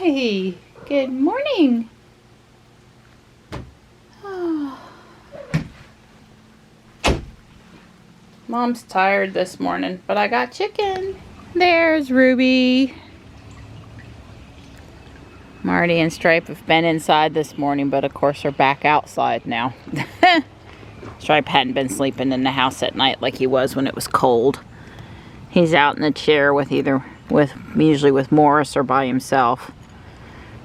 Hi, good morning. Oh. Mom's tired this morning, but I got chicken. There's Ruby. Marty and Stripe have been inside this morning, but of course they're back outside now. Stripe hadn't been sleeping in the house at night like he was when it was cold. He's out in the chair usually with Morris or by himself.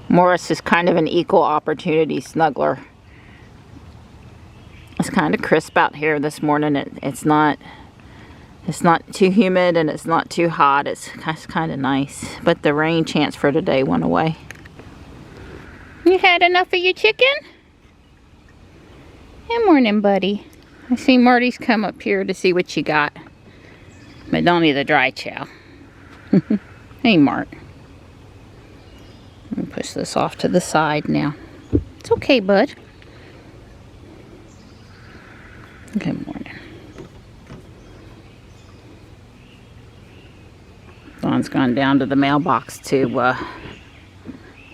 Morris is kind of an equal opportunity snuggler. It's kind of crisp out here this morning. It's not too humid and it's not too hot. It's kind of nice. But the rain chance for today went away. You had enough of your chicken? Good morning, buddy. I see Marty's come up here to see what you got. But don't eat the dry chow. Hey, Mart. Let me push this off to the side now. It's okay, bud. Good morning. Dawn's gone down to the mailbox to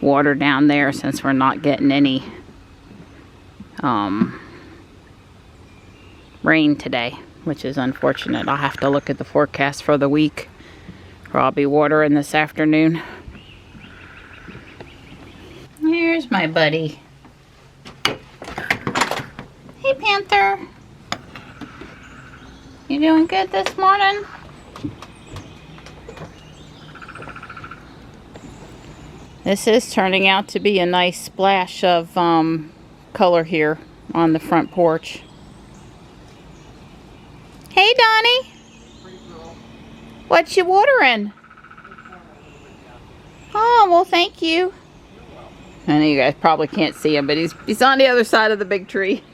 water down there since we're not getting any rain today, which is unfortunate. I'll have to look at the forecast for the week, where I'll be watering this afternoon. Here's my buddy. Hey, Panther. You doing good this morning? This is turning out to be a nice splash of color here on the front porch. Hey, Donnie. What you watering? Oh, well, thank you. I know you guys probably can't see him, but he's on the other side of the big tree.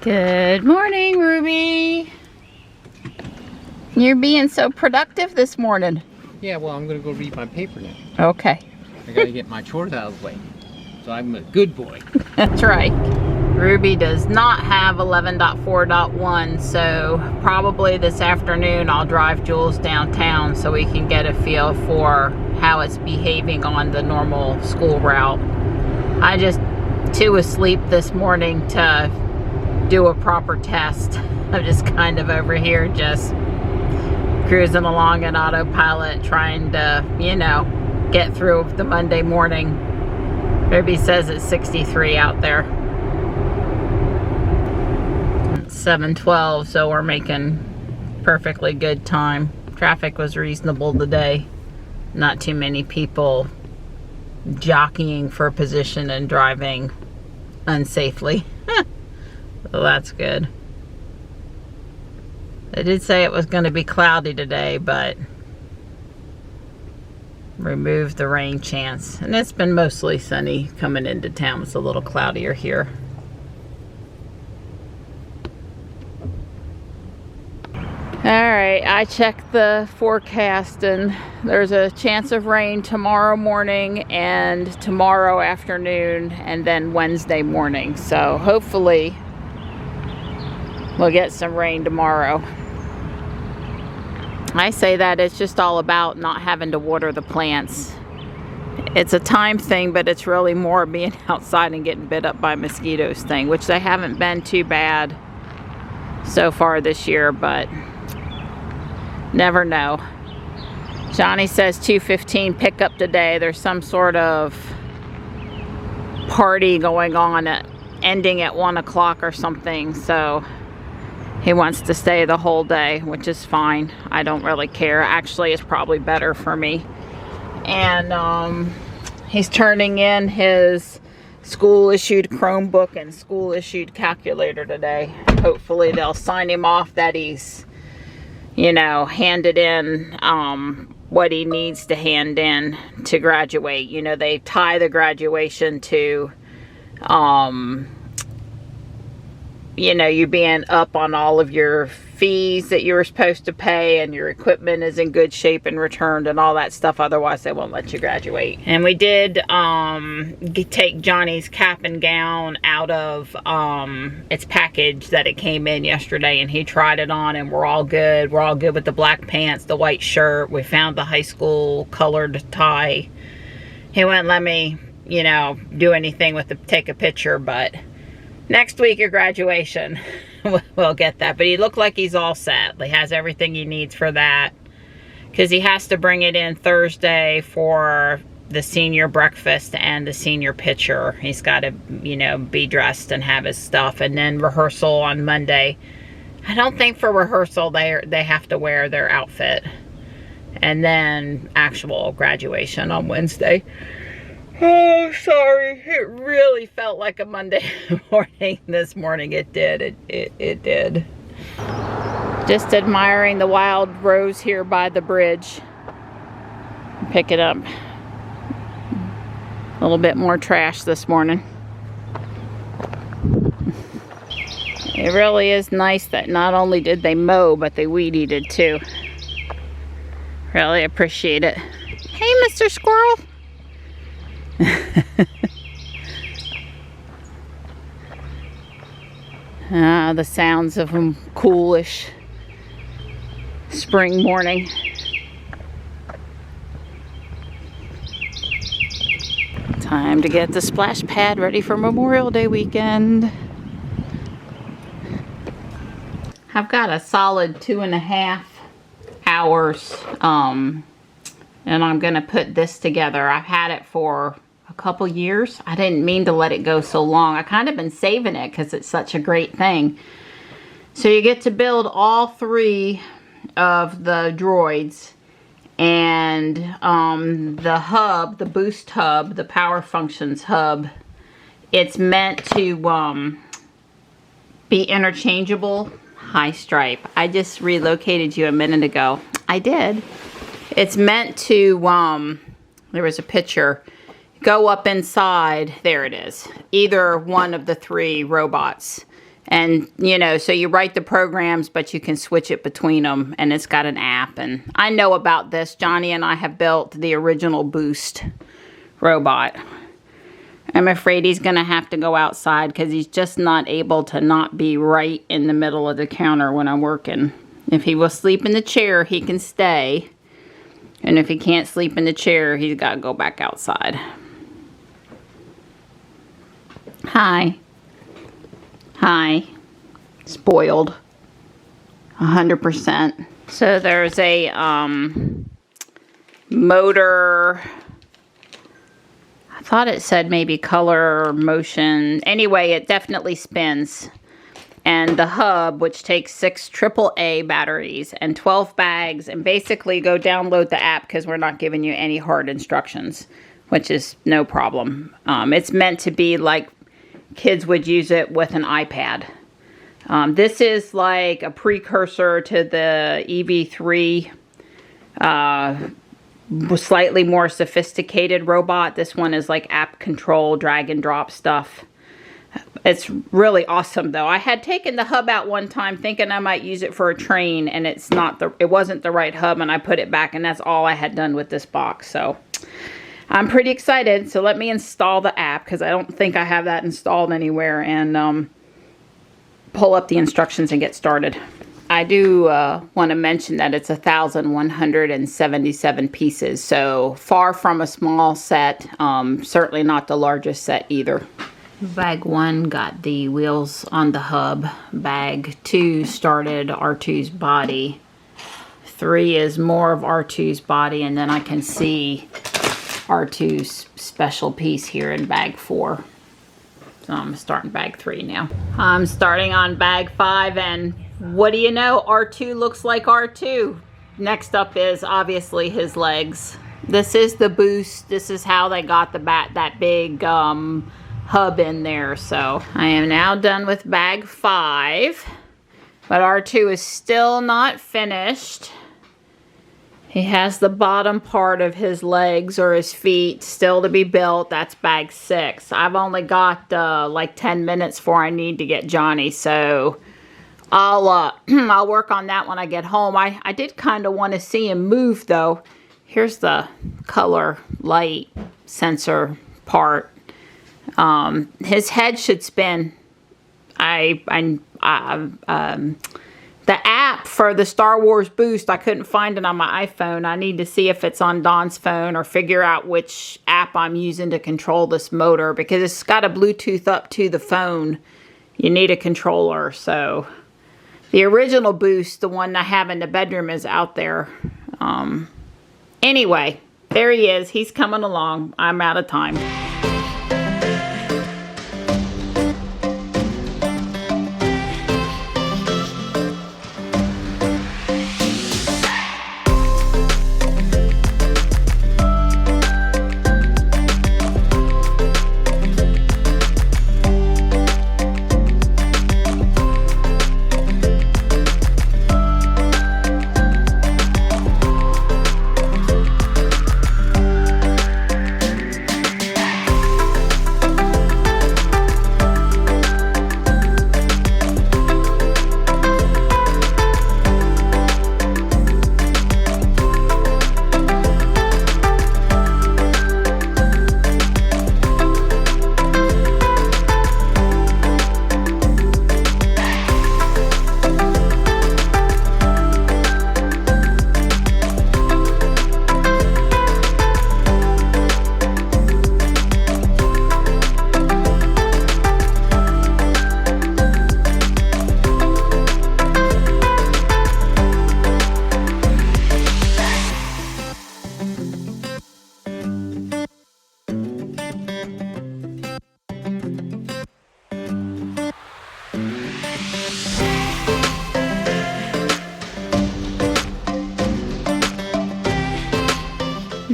Good morning, Ruby. You're being so productive this morning. Yeah, well, I'm going to go read my paper now. Okay. I got to get my chores out of the way. So I'm a good boy. That's right. Ruby does not have 11.4.1, so probably this afternoon I'll drive Jules downtown so we can get a feel for how it's behaving on the normal school route. I just too asleep this morning to do a proper test. I'm just kind of over here just cruising along in autopilot trying to, get through the Monday morning. Ruby says it's 63 out there. It's 7:12, so we're making perfectly good time. Traffic was reasonable today. Not too many people jockeying for position and driving unsafely. So that's good. They did say it was going to be cloudy today, but removed the rain chance. And it's been mostly sunny coming into town. It's a little cloudier here. Alright, I checked the forecast and there's a chance of rain tomorrow morning and tomorrow afternoon and then Wednesday morning. So hopefully we'll get some rain tomorrow. I say that it's just all about not having to water the plants. It's a time thing, but it's really more being outside and getting bit up by mosquitoes thing, which they haven't been too bad so far this year, but never know. Johnny says 2:15 pickup today. There's some sort of party going on ending at 1 o'clock or something, so he wants to stay the whole day, which is fine. I don't really care. Actually, it's probably better for me. And he's turning in his school-issued Chromebook and school-issued calculator today. Hopefully they'll sign him off that he's, handed in what he needs to hand in to graduate. They tie the graduation to you being up on all of your fees that you were supposed to pay, and your equipment is in good shape and returned and all that stuff. Otherwise, they won't let you graduate. And we did take Johnny's cap and gown out of its package that it came in yesterday, and he tried it on, and we're all good. We're all good with the black pants, the white shirt. We found the high school colored tie. He wouldn't let me, you know, do anything with the take a picture, but next week at graduation, we'll get that. But he looked like he's all set. He has everything he needs for that, because he has to bring it in Thursday for the senior breakfast and the senior picture. He's got to, you know, be dressed and have his stuff, and then rehearsal on Monday. I don't think for rehearsal they have to wear their outfit, and then actual graduation on Wednesday. Oh, sorry. It really felt like a Monday morning this morning. It did. It did. Just admiring the wild rose here by the bridge. Pick it up. A little bit more trash this morning. It really is nice that not only did they mow, but they weed eated too. Really appreciate it. Hey, Mr. Squirrel. The sounds of a coolish spring morning. Time to get the splash pad ready for Memorial Day weekend. I've got a solid 2.5 hours and I'm gonna put this together. I've had it for a couple years. I didn't mean to let it go so long. I kind of been saving it because it's such a great thing. So you get to build all 3 of the droids, and the hub, the boost hub, the power functions hub, it's meant to be interchangeable. Hi, Stripe. I just relocated you a minute ago. I did. It's meant to, there was a picture, go up inside, there it is, either one of the 3 robots. And, you know, so you write the programs, but you can switch it between them, and it's got an app. And I know about this. Johnny and I have built the original Boost robot. I'm afraid he's going to have to go outside because he's just not able to not be right in the middle of the counter when I'm working. If he will sleep in the chair, he can stay. And if he can't sleep in the chair, he's got to go back outside. Hi. Hi. Spoiled. 100%. So there's a motor. I thought it said maybe color or motion. Anyway, it definitely spins. And the hub, which takes 6 AAA batteries and 12 bags. And basically go download the app because we're not giving you any hard instructions, which is no problem. It's meant to be like kids would use it with an iPad. This is like a precursor to the EV3, slightly more sophisticated robot. This one is like app control, drag and drop stuff. It's really awesome though. I had taken the hub out one time thinking I might use it for a train, and it wasn't the right hub, and I put it back, and that's all I had done with this box. So I'm pretty excited. So let me install the app because I don't think I have that installed anywhere, and pull up the instructions and get started. I do want to mention that it's 1,177 pieces, so far from a small set, certainly not the largest set either. Bag 1 got the wheels on the hub. Bag 2 started R2's body. 3 is more of R2's body, and then I can see R2's special piece here in bag 4. So I'm starting bag 3 now. I'm starting on bag 5, and what do you know? R2 looks like R2. Next up is obviously his legs. This is the boost. This is how they got that big hub in there. So I am now done with bag 5, but R2 is still not finished. He has the bottom part of his legs or his feet still to be built. That's bag 6. I've only got like 10 minutes before I need to get Johnny, so I'll work on that when I get home. I did kind of want to see him move though. Here's the color light sensor part. His head should spin. The app for the Star Wars boost, I couldn't find it on my iPhone. I need to see if it's on Don's phone or figure out which app I'm using to control this motor, because it's got a Bluetooth up to the phone. You need a controller. So the original boost, the one I have in the bedroom, is out there. Anyway, there he is. He's coming along. I'm out of time.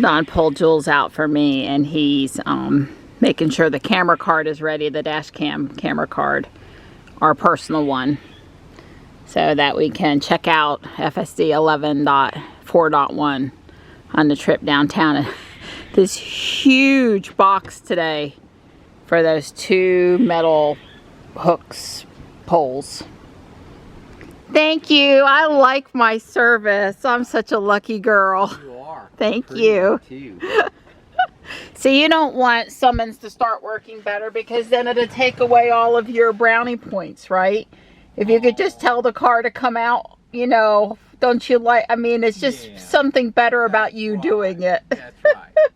Don pulled Jules out for me, and he's making sure the camera card is ready, the dash cam camera card, our personal one, so that we can check out FSD 11.4.1 on the trip downtown. This huge box today for those 2 metal hooks, poles. Thank you. I like my service. I'm such a lucky girl. You are. Thank you. Too. So you don't want summons to start working better, because then it'll take away all of your brownie points, right? If you could just tell the car to come out, you know, don't you like, I mean, it's just something better about you doing it. That's right.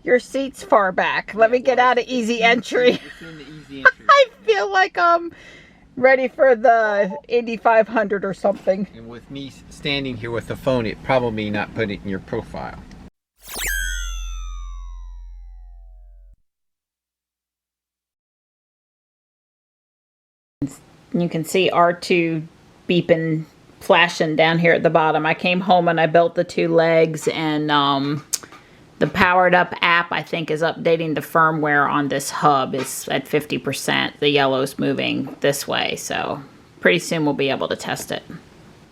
Your seat's far back. Let me get out of easy entry. It's in the easy entry. I feel like I'm ready for the Indy 500 or something. And with me standing here with the phone, it probably not put it in your profile. You can see R2 beeping, flashing down here at the bottom. I came home and I built the 2 legs, and the powered up app, I think, is updating the firmware on this hub. Is at 50%. The yellow's moving this way, so pretty soon we'll be able to test it.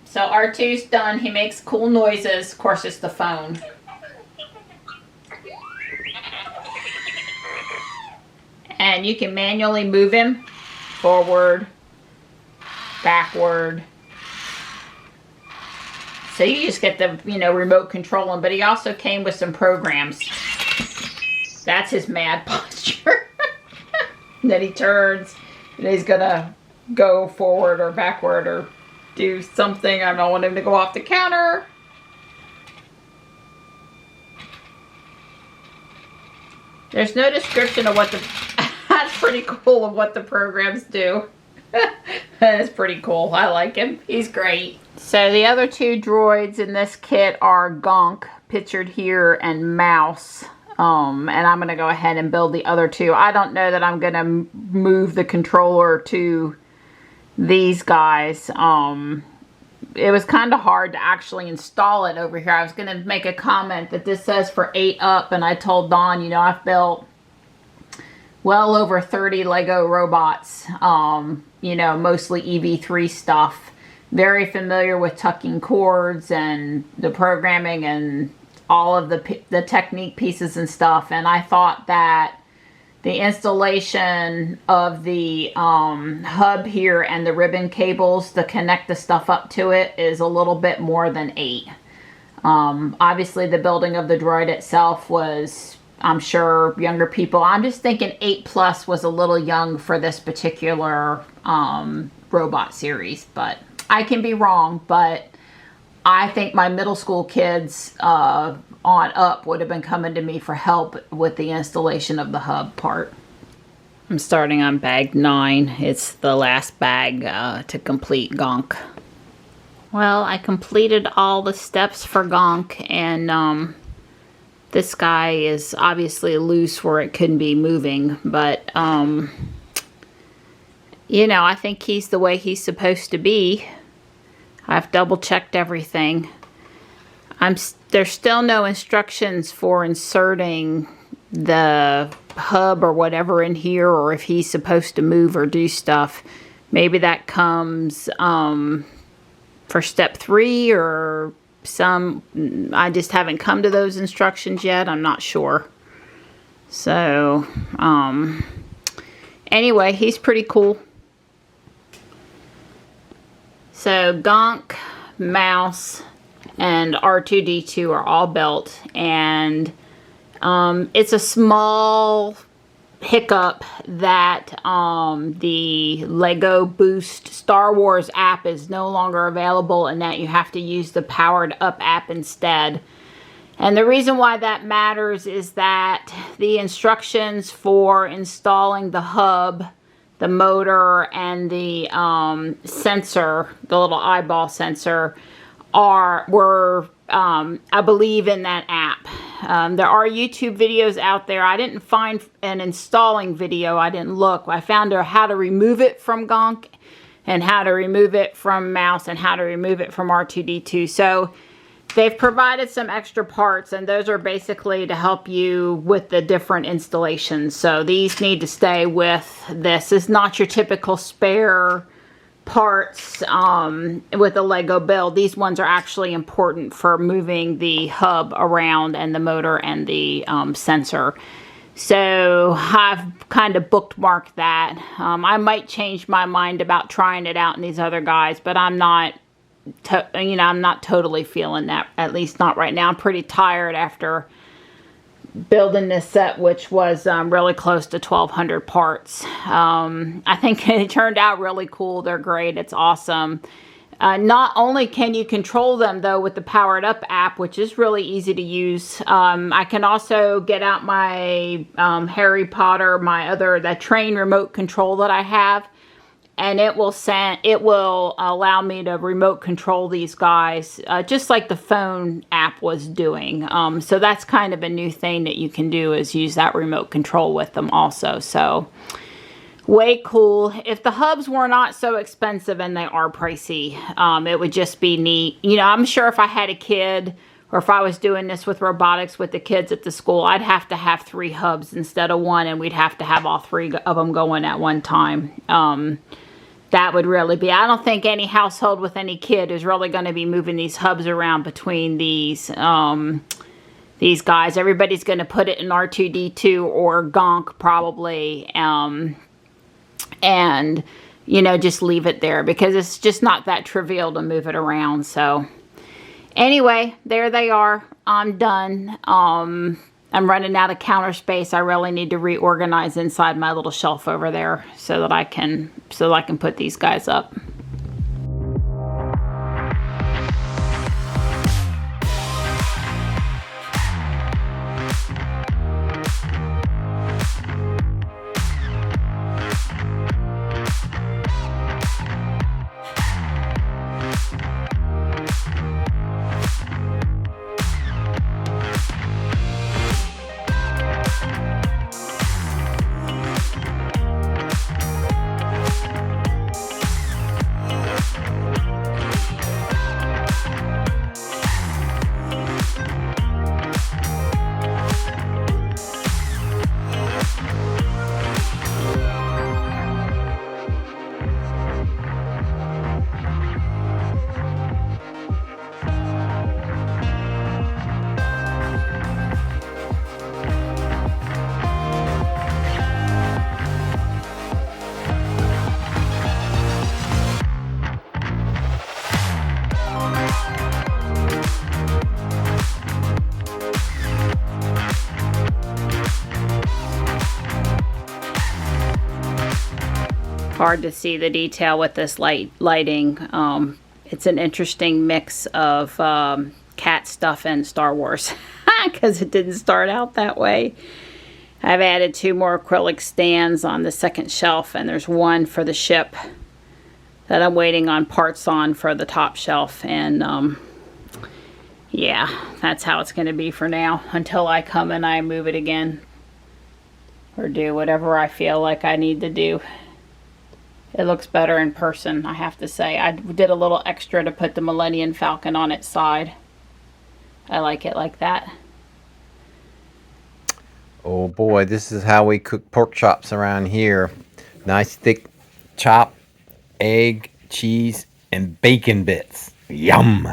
So R2's done. He makes cool noises. Of course, it's the phone. And you can manually move him forward, backward. So you just get the, you know, remote control him, but he also came with some programs. That's his mad posture. And then he turns, and he's gonna go forward or backward or do something. I don't want him to go off the counter. There's no description of what the, that's pretty cool, of what the programs do. That's pretty cool. I like him. He's great. So the other 2 droids in this kit are Gonk, pictured here, and Mouse. And I'm going to go ahead and build the other 2. I don't know that I'm going to move the controller to these guys. It was kind of hard to actually install it over here. I was going to make a comment that this says for 8 up, and I told Don, you know, I've built well over 30 Lego robots, you know, mostly EV3 stuff. Very familiar with tucking cords and the programming and all of the technique pieces and stuff. And I thought that the installation of the hub here and the ribbon cables to connect the stuff up to it is a little bit more than 8. Obviously the building of the droid itself was, I'm sure, younger people. I'm just thinking 8+ was a little young for this particular robot series, but I can be wrong. But I think my middle school kids on up would have been coming to me for help with the installation of the hub part. I'm starting on bag 9. It's the last bag to complete Gonk. Well, I completed all the steps for Gonk, and this guy is obviously loose where it couldn't be moving, but you know, I think he's the way he's supposed to be. I've double checked everything. There's still no instructions for inserting the hub or whatever in here, or if he's supposed to move or do stuff. Maybe that comes for step 3 or some. I just haven't come to those instructions yet. I'm not sure. So anyway, he's pretty cool. So Gonk, Mouse, and R2-D2 are all built, and it's a small hiccup that the Lego Boost Star Wars app is no longer available, and that you have to use the Powered Up app instead. And the reason why that matters is that the instructions for installing the hub, the motor, and the sensor, the little eyeball sensor, were I believe in that app. There are YouTube videos out there. I didn't find an installing video. I didn't look. I found how to remove it from Gonk, and how to remove it from Mouse, and how to remove it from R2-D2. So they've provided some extra parts, and those are basically to help you with the different installations. So these need to stay with this. It's not your typical spare parts with a Lego build. These ones are actually important for moving the hub around, and the motor, and the sensor. So I've kind of bookmarked that. I might change my mind about trying it out in these other guys, but I'm not I'm not totally feeling that, at least not right now. I'm pretty tired after building this set, which was really close to 1,200 parts. I think it turned out really cool. They're great. It's awesome. Not only can you control them, though, with the Powered Up app, which is really easy to use, I can also get out my Harry Potter, that train remote control that I have, and it will allow me to remote control these guys, just like the phone app was doing. So that's kind of a new thing that you can do, is use that remote control with them also. So way cool. If the hubs were not so expensive, and they are pricey, it would just be neat. You know, I'm sure if I had a kid, or if I was doing this with robotics with the kids at the school, I'd have to have 3 hubs instead of 1, and we'd have to have all 3 of them going at one time. That would really be, I don't think any household with any kid is really going to be moving these hubs around between these guys. Everybody's going to put it in R2-D2 or Gonk probably, and you know, just leave it there, because it's just not that trivial to move it around. So anyway, there they are. I'm done. I'm running out of counter space. I really need to reorganize inside my little shelf over there so that I can put these guys up. hard to see the detail with this lighting. It's an interesting mix of cat stuff and Star Wars because it didn't start out that way. I've added 2 more acrylic stands on the second shelf, and there's one for the ship that I'm waiting on parts on for the top shelf. And yeah, that's how it's going to be for now until I come and I move it again or do whatever I feel like I need to do. It looks better in person, I have to say. I did a little extra to put the Millennium Falcon on its side. I like it like that. Oh boy, this is how we cook pork chops around here. Nice thick chop, egg, cheese, and bacon bits. Yum!